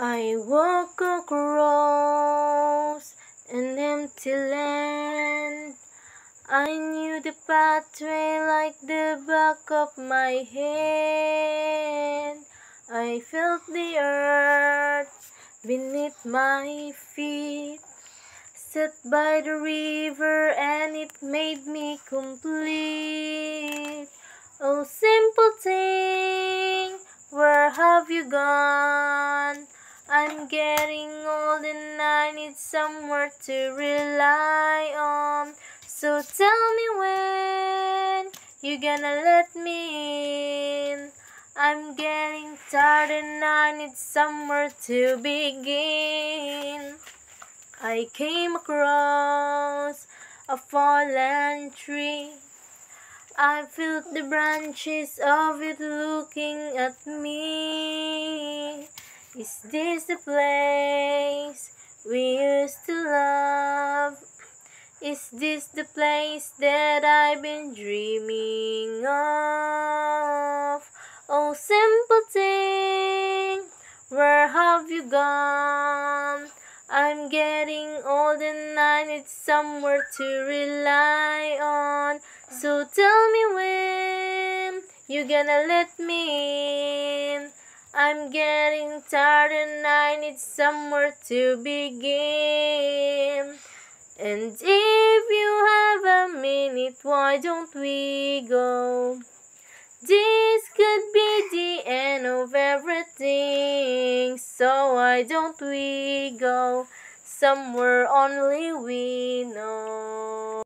I walk across an empty land. I knew the pathway like the back of my hand. I felt the earth beneath my feet, sat by the river and it made me complete. Oh, simple thing, where have you gone? I'm getting old and I need somewhere to rely on. So tell me when you gonna let me in. I'm getting tired and I need somewhere to begin. I came across a fallen tree. I felt the branches of it looking at me. Is this the place we used to love? Is this the place that I've been dreaming of? Oh, simple thing, where have you gone? I'm getting old and I need somewhere to rely on. So tell me when you gonna let me in. I'm getting tired and I need somewhere to begin. And if you have a minute, why don't we go? This could be the end of everything, so why don't we go somewhere only we know?